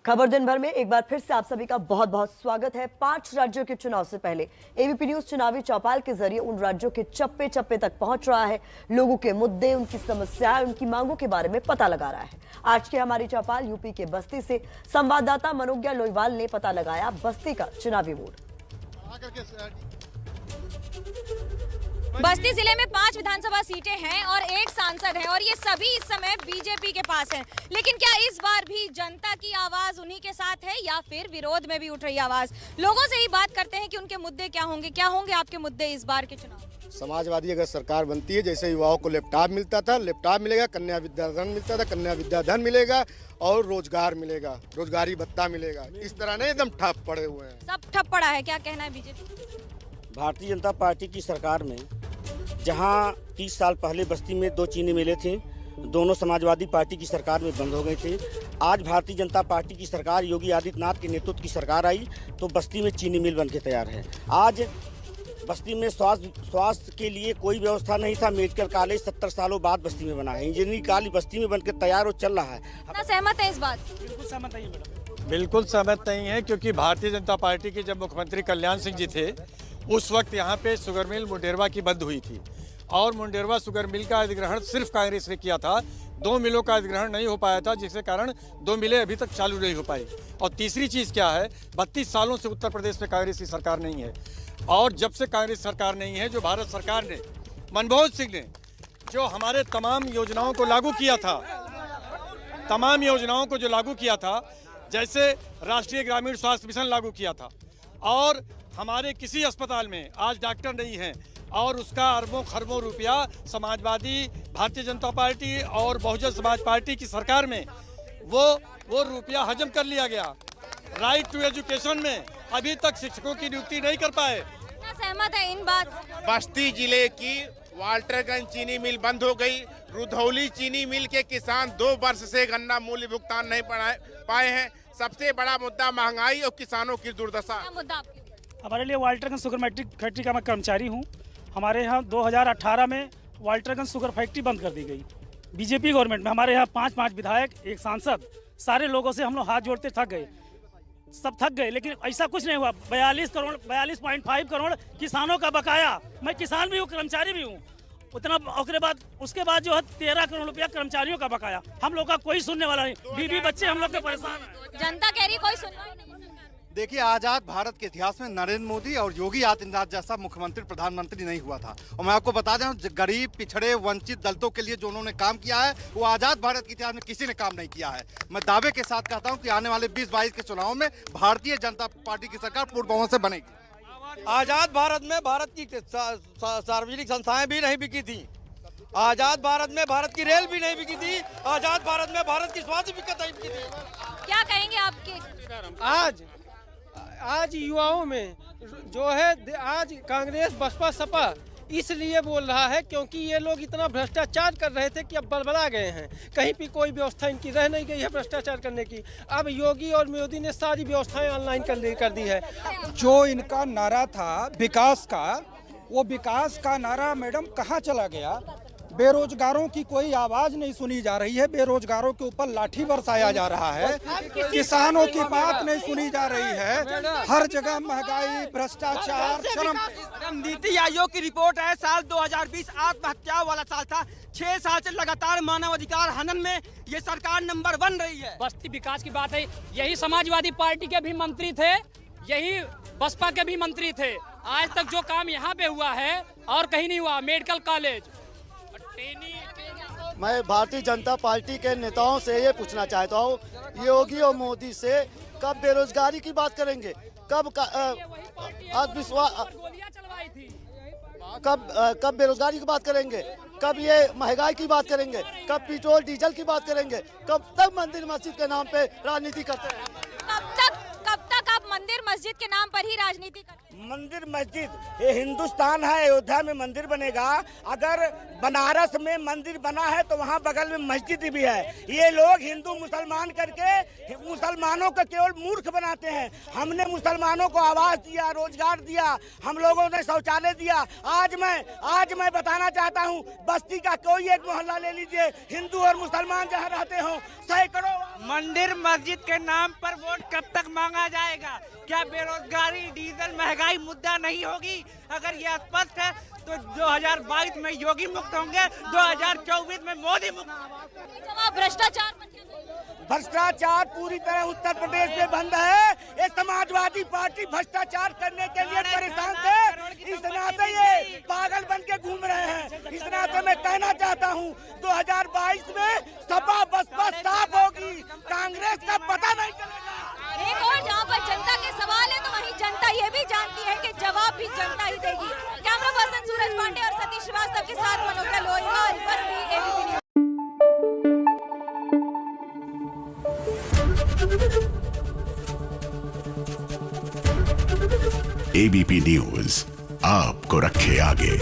खबर दिन भर में एक बार फिर से आप सभी का बहुत बहुत स्वागत है। 5 राज्यों के चुनाव से पहले एबीपी न्यूज चुनावी चौपाल के जरिए उन राज्यों के चप्पे चप्पे तक पहुंच रहा है। लोगों के मुद्दे, उनकी समस्याएं, उनकी मांगों के बारे में पता लगा रहा है। आज की हमारी चौपाल यूपी के बस्ती से संवाददाता मनोज्ञा लोईवाल ने पता लगाया बस्ती का चुनावी मूड। बस्ती जिले में 5 विधानसभा सीटें हैं और 1 सांसद है और ये सभी इस समय बीजेपी के पास हैं। लेकिन क्या इस बार भी जनता की आवाज उन्हीं के साथ है या फिर विरोध में भी उठ रही आवाज? लोगों से ही बात करते हैं कि उनके मुद्दे क्या होंगे आपके मुद्दे इस बार के चुनाव? समाजवादी अगर सरकार बनती है, जैसे युवाओं को लैपटॉप मिलता था, लैपटॉप मिलेगा, कन्या विद्याधन मिलता था, कन्या विद्याधन मिलेगा और रोजगार मिलेगा, रोजगारी भत्ता मिलेगा। इस तरह नहीं एकदम ठप पड़े हुए हैं, सब ठप पड़ा है। क्या कहना है बीजेपी? भारतीय जनता पार्टी की सरकार में जहां 30 साल पहले बस्ती में 2 चीनी मिले थे, दोनों समाजवादी पार्टी की सरकार में बंद हो गए थे। आज भारतीय जनता पार्टी की सरकार, योगी आदित्यनाथ के नेतृत्व की सरकार आई तो बस्ती में चीनी मिल बन के तैयार है। आज बस्ती में स्वास्थ्य के लिए कोई व्यवस्था नहीं था। मेडिकल कॉलेज 70 सालों बाद बस्ती में बना है। इंजीनियरिंग कॉलेज बस्ती में बनकर तैयार और चल रहा है। ना सहमत है इस बात? बिल्कुल सहमत नहीं मैडम, बिल्कुल सहमत नहीं है, क्योंकि भारतीय जनता पार्टी के जब मुख्यमंत्री कल्याण सिंह जी थे उस वक्त यहाँ पे शुगर मिल मुंडेरवा की बंद हुई थी और मुंडेरवा शुगर मिल का अधिग्रहण सिर्फ कांग्रेस ने किया था। 2 मिलों का अधिग्रहण नहीं हो पाया था, जिसके कारण 2 मिलें अभी तक चालू नहीं हो पाई। और तीसरी चीज़ क्या है, 32 सालों से उत्तर प्रदेश में कांग्रेस की सरकार नहीं है और जब से कांग्रेस सरकार नहीं है, जो भारत सरकार ने, मनमोहन सिंह ने जो हमारे तमाम योजनाओं को लागू किया था, तमाम योजनाओं को जो लागू किया था, जैसे राष्ट्रीय ग्रामीण स्वास्थ्य मिशन लागू किया था और हमारे किसी अस्पताल में आज डॉक्टर नहीं है और उसका अरबों खरबों रुपया समाजवादी, भारतीय जनता पार्टी और बहुजन समाज पार्टी की सरकार में वो रुपया हजम कर लिया गया। राइट टू एजुकेशन में अभी तक शिक्षकों की नियुक्ति नहीं कर पाए। ना सहमत है इन बात? बस्ती जिले की वाल्टरगंज चीनी मिल बंद हो गई। रुधौली चीनी मिल के किसान 2 वर्ष से गन्ना मूल्य भुगतान नहीं पाए हैं। सबसे बड़ा मुद्दा महंगाई और किसानों की दुर्दशा। क्या मुद्दा आपके? हमारे लिए वाल्टरगंज शुगर फैक्ट्री का मैं कर्मचारी हूँ। हमारे यहाँ 2018 में वाल्टरगंज शुगर फैक्ट्री बंद कर दी गई बीजेपी गवर्नमेंट में। हमारे यहाँ 5 विधायक, 1 सांसद, सारे लोगों से हम लोग हाथ जोड़ते थक गए, सब थक गए, लेकिन ऐसा कुछ नहीं हुआ। 42.5 करोड़ किसानों का बकाया। मैं किसान भी हूँ, कर्मचारी भी हूँ। उतना उसके बाद जो है 13 करोड़ रुपया कर्मचारियों का बकाया। हम लोग का कोई सुनने वाला नहीं। बीवी बच्चे हम लोग के परेशान हैं। जनता कह रही कोई सुनवाई नहीं। देखिए, आजाद भारत के इतिहास में नरेंद्र मोदी और योगी आदित्यनाथ जैसा मुख्यमंत्री, प्रधानमंत्री नहीं हुआ था। और मैं आपको बता दें, गरीब, पिछड़े, वंचित दलितों के लिए जो उन्होंने काम किया है, वो आजाद भारत के इतिहास में किसी ने काम नहीं किया है। मैं दावे के साथ कहता हूं कि आने वाले 2022 के चुनाव में भारतीय जनता पार्टी की सरकार पूर्ण बहुमत से बनेगी। आजाद भारत में भारत की सार्वजनिक संस्थाएं भी नहीं बिकी थी। आजाद भारत में भारत की रेल भी नहीं बिकी थी। आजाद भारत में भारत की स्वास्थ्य भी नहीं बिकी थी। क्या कहेंगे आपके? आज युवाओं में जो है, आज कांग्रेस, बसपा, सपा इसलिए बोल रहा है क्योंकि ये लोग इतना भ्रष्टाचार कर रहे थे कि अब बड़बड़ा गए हैं। कहीं भी कोई व्यवस्था इनकी रह नहीं गई है भ्रष्टाचार करने की। अब योगी और मोदी ने सारी व्यवस्थाएं ऑनलाइन कर दी है। जो इनका नारा था विकास का, वो विकास का नारा मैडम कहाँ चला गया? बेरोजगारों की कोई आवाज नहीं सुनी जा रही है। बेरोजगारों के ऊपर लाठी बरसाया जा रहा है। किसानों की बात नहीं सुनी जा रही है। हर जगह महंगाई, भ्रष्टाचार, शर्म। नीति आयोग की रिपोर्ट है, साल 2020 आत्महत्याओं वाला साल था। 6 साल से लगातार मानव अधिकार हनन में ये सरकार नंबर 1 रही है। बस्ती विकास की बात है। यही समाजवादी पार्टी के भी मंत्री थे, यही बसपा के भी मंत्री थे। आज तक जो काम यहाँ पे हुआ है और कहीं नहीं हुआ। Medical college. मैं भारतीय जनता पार्टी के नेताओं से ये पूछना चाहता हूँ, योगी और मोदी से कब बेरोजगारी की बात करेंगे? कब बेरोजगारी की बात करेंगे? कब ये महंगाई की बात करेंगे? कब पेट्रोल डीजल की बात करेंगे? कब तक मंदिर मस्जिद के नाम पे राजनीति करते हैं? कब तक आप मंदिर मस्जिद के नाम पर ही राजनीति करते हैं? मंदिर मस्जिद, ये हिंदुस्तान है। अयोध्या में मंदिर बनेगा। अगर बनारस में मंदिर बना है तो वहाँ बगल में मस्जिद भी है। ये लोग हिंदू मुसलमान करके मुसलमानों को केवल मूर्ख बनाते हैं। हमने मुसलमानों को आवास दिया, रोजगार दिया, हम लोगों ने शौचालय दिया। आज मैं बताना चाहता हूँ, बस्ती का कोई एक मोहल्ला ले लीजिए, हिंदू और मुसलमान जहाँ रहते हो, सैकड़ों मंदिर मस्जिद के नाम पर वोट कब तक मांगा जाएगा? क्या बेरोजगारी, डीजल, महंगाई मुद्दा नहीं होगी? अगर ये स्पष्ट है तो 2022 में योगी मुक्त होंगे, 2024 में मोदी मुक्त। जवाब भ्रष्टाचार पर क्या? भ्रष्टाचार पूरी तरह उत्तर प्रदेश में बंद है। ये समाजवादी पार्टी भ्रष्टाचार करने के लिए परेशान थे, इस नाते ये पागल बन के घूम रहे हैं। इस नाते मैं कहना चाहता हूँ 2022 में सपा बसपा साफ होगी, कांग्रेस का पता नहीं चलेगा। एक और जहाँ पर जनता के सवाल है तो वहीं जनता ये भी जानती है कि जवाब भी जनता ही देगी। कैमरा पर्सन सूरज पांडे और सतीश श्रीवास्तव के साथ मनोज लोहिया, बस्ती, एबीपी न्यूज। एबीपी न्यूज आपको रखे आगे।